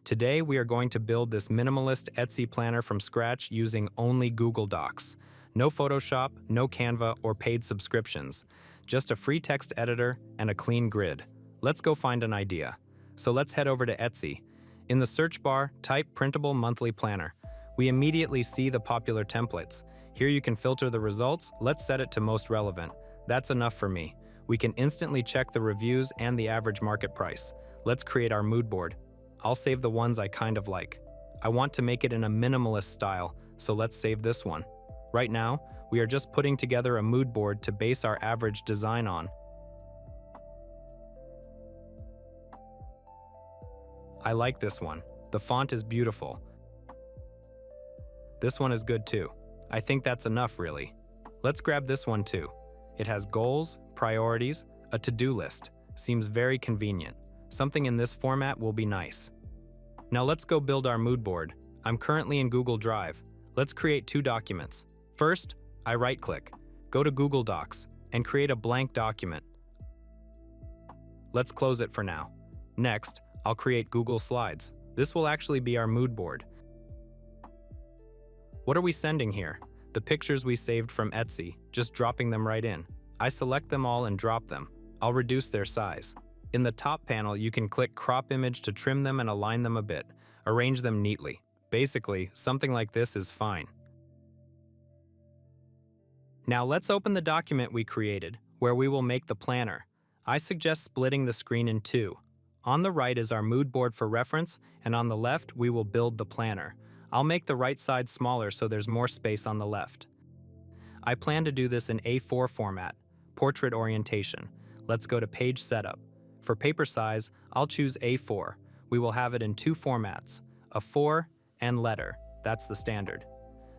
Today we are going to build this minimalist Etsy planner from scratch using only Google Docs. No Photoshop, no Canva, or paid subscriptions. Just a free text editor and a clean grid. Let's go find an idea. So let's head over to Etsy. In the search bar, type Printable Monthly Planner. We immediately see the popular templates. Here you can filter the results. Let's set it to most relevant. That's enough for me. We can instantly check the reviews and the average market price. Let's create our mood board. I'll save the ones I kind of like. I want to make it in a minimalist style, so let's save this one. Right now, we are just putting together a mood board to base our average design on. I like this one. The font is beautiful. This one is good too. I think that's enough, really. Let's grab this one too. It has goals, priorities, a to-do list. Seems very convenient. Something in this format will be nice. Now let's go build our mood board. I'm currently in Google Drive. Let's create two documents. First, I right-click, go to Google Docs, and create a blank document. Let's close it for now. Next, I'll create Google Slides. This will actually be our mood board. What are we sending here? The pictures we saved from Etsy, just dropping them right in. I select them all and drop them. I'll reduce their size. In the top panel, you can click Crop Image to trim them and align them a bit. Arrange them neatly. Basically, something like this is fine. Now let's open the document we created, where we will make the planner. I suggest splitting the screen in two. On the right is our mood board for reference, and on the left, we will build the planner. I'll make the right side smaller so there's more space on the left. I plan to do this in A4 format, portrait orientation. Let's go to Page Setup. For paper size, I'll choose A4. We will have it in two formats, a 4 and letter. That's the standard.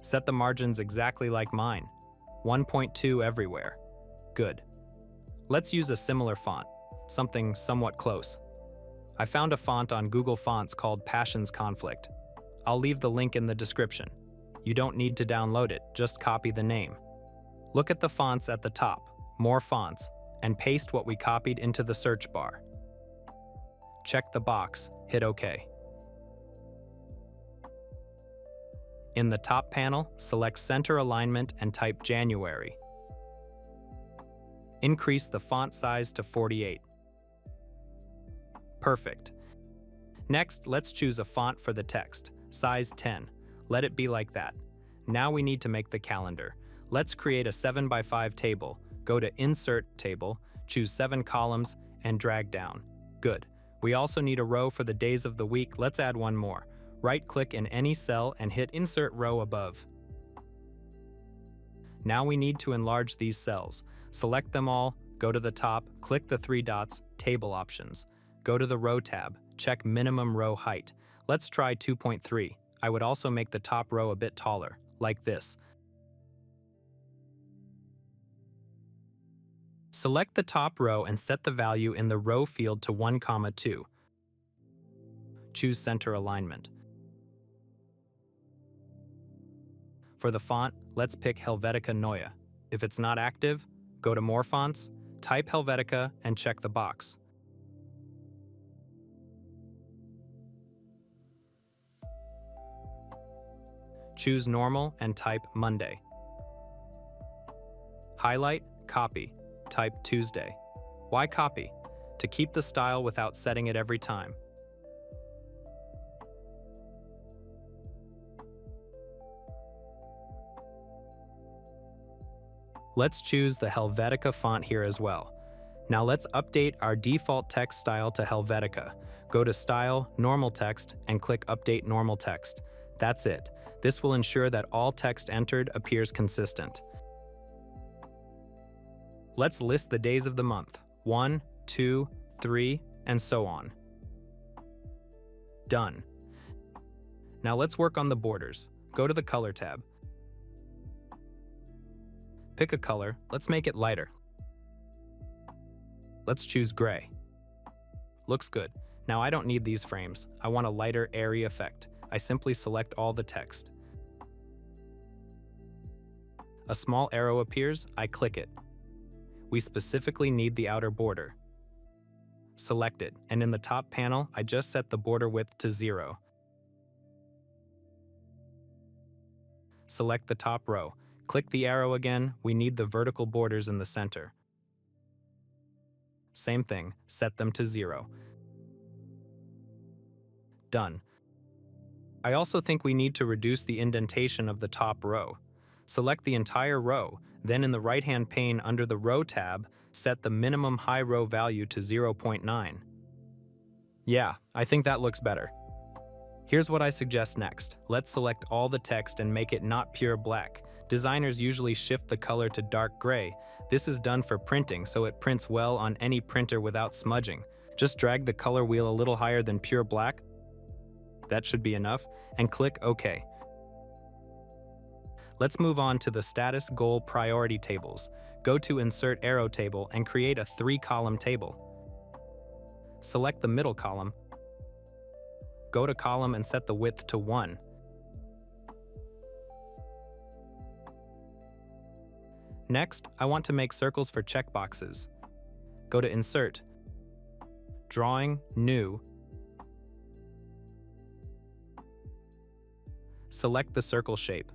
Set the margins exactly like mine. 1.2 everywhere. Good. Let's use a similar font, something somewhat close. I found a font on Google Fonts called Passions Conflict. I'll leave the link in the description. You don't need to download it, just copy the name. Look at the fonts at the top, More Fonts, and paste what we copied into the search bar. Check the box, hit OK. In the top panel, select Center Alignment and type January. Increase the font size to 48. Perfect. Next, let's choose a font for the text, size 10. Let it be like that. Now we need to make the calendar. Let's create a 7x5 table. Go to Insert Table, choose 7 columns, and drag down. Good. We also need a row for the days of the week. Let's add one more. Right-click in any cell and hit Insert Row above. Now we need to enlarge these cells. Select them all, go to the top, click the 3 dots, Table Options. Go to the Row tab, check Minimum Row Height. Let's try 2.3. I would also make the top row a bit taller, like this. Select the top row and set the value in the row field to 1,2. Choose Center Alignment. For the font, let's pick Helvetica Neue. If it's not active, go to More Fonts, type Helvetica, and check the box. Choose Normal and type Monday. Highlight, copy, type Tuesday. Why copy? To keep the style without setting it every time. Let's choose the Helvetica font here as well. Now let's update our default text style to Helvetica. Go to Style, Normal Text, and click Update Normal Text. That's it. This will ensure that all text entered appears consistent. Let's list the days of the month. 1, 2, 3, and so on. Done. Now let's work on the borders. Go to the Color tab. Pick a color. Let's make it lighter. Let's choose gray. Looks good. Now I don't need these frames. I want a lighter, airy effect. I simply select all the text. A small arrow appears, I click it. We specifically need the outer border. select it, and in the top panel, I just set the border width to 0. Select the top row. Click the arrow again, we need the vertical borders in the center. Same thing, set them to 0. Done. I also think we need to reduce the indentation of the top row. Select the entire row, then in the right-hand pane under the Row tab, set the minimum high row value to 0.9. Yeah, I think that looks better. Here's what I suggest next. Let's select all the text and make it not pure black. Designers usually shift the color to dark gray. This is done for printing, so it prints well on any printer without smudging. Just drag the color wheel a little higher than pure black. That should be enough, and click OK. Let's move on to the status goal priority tables. Go to Insert Arrow Table and create a 3-column table. Select the middle column. Go to column and set the width to 1. Next, I want to make circles for checkboxes. Go to Insert, Drawing, New. Select the circle shape.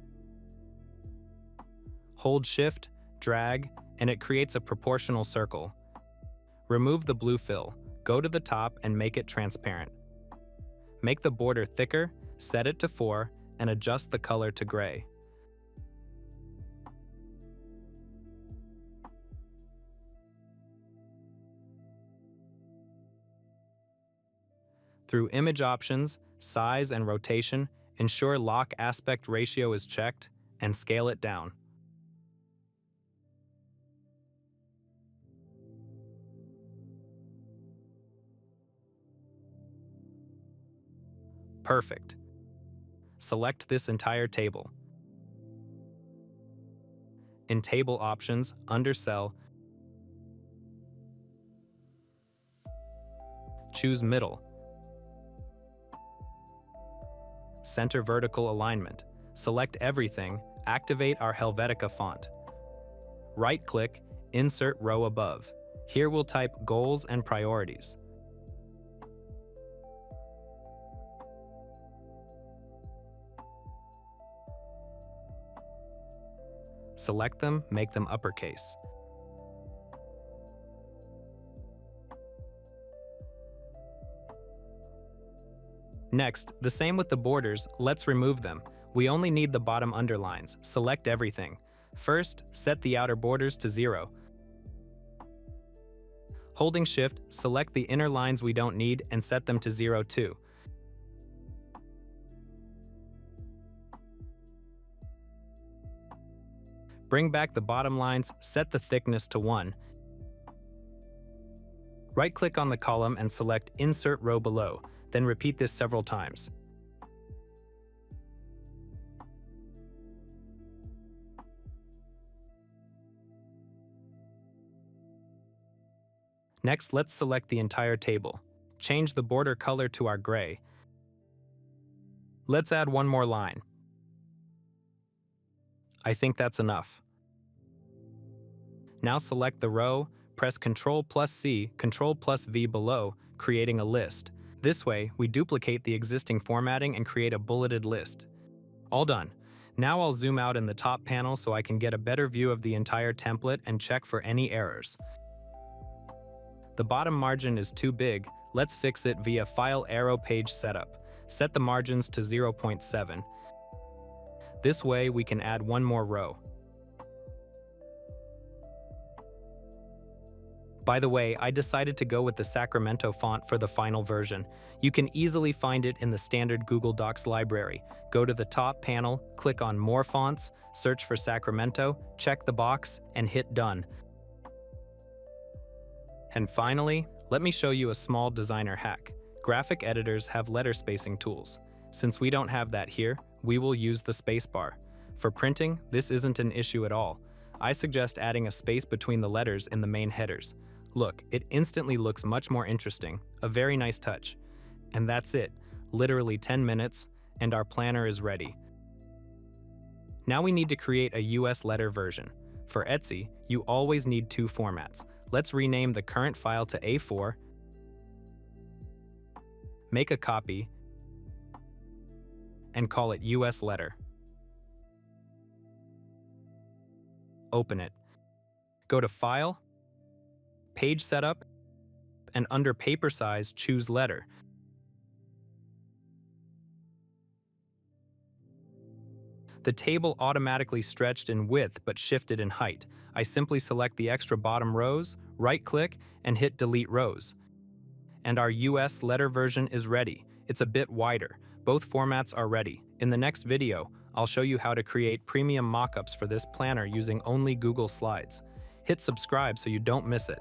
Hold Shift, drag, and it creates a proportional circle. Remove the blue fill, go to the top and make it transparent. Make the border thicker, set it to 4, and adjust the color to gray. Through Image Options, Size and Rotation, ensure Lock Aspect Ratio is checked, and scale it down. Perfect. Select this entire table. In Table Options, under Cell, choose Middle. Center Vertical Alignment. Select everything, activate our Helvetica font. Right-click, Insert Row above. Here we'll type Goals and Priorities. Select them, make them uppercase. Next, the same with the borders, let's remove them. We only need the bottom underlines. Select everything. First, set the outer borders to 0. Holding Shift, select the inner lines we don't need and set them to 0 too. Bring back the bottom lines, set the thickness to 1. Right-click on the column and select Insert Row below, then repeat this several times. Next, let's select the entire table. Change the border color to our gray. Let's add one more line. I think that's enough. Now select the row, press Ctrl+C, Ctrl+V below, creating a list. This way, we duplicate the existing formatting and create a bulleted list. All done. Now I'll zoom out in the top panel so I can get a better view of the entire template and check for any errors. The bottom margin is too big. Let's fix it via File Arrow Page Setup. Set the margins to 0.7. This way, we can add one more row. By the way, I decided to go with the Sacramento font for the final version. You can easily find it in the standard Google Docs library. Go to the top panel, click on More Fonts, search for Sacramento, check the box, and hit Done. And finally, let me show you a small designer hack. Graphic editors have letter spacing tools. Since we don't have that here, we will use the spacebar. For printing, this isn't an issue at all. I suggest adding a space between the letters in the main headers. Look, it instantly looks much more interesting, a very nice touch. And that's it, literally 10 minutes, and our planner is ready. Now we need to create a US letter version. For Etsy, you always need two formats. Let's rename the current file to A4 Make a copy and call it US letter. Open it. Go to File, Page Setup, and under Paper Size, choose Letter. The table automatically stretched in width but shifted in height. I simply select the extra bottom rows, right-click, and hit Delete Rows. And our US letter version is ready. It's a bit wider. Both formats are ready. In the next video, I'll show you how to create premium mockups for this planner using only Google Slides. Hit subscribe so you don't miss it.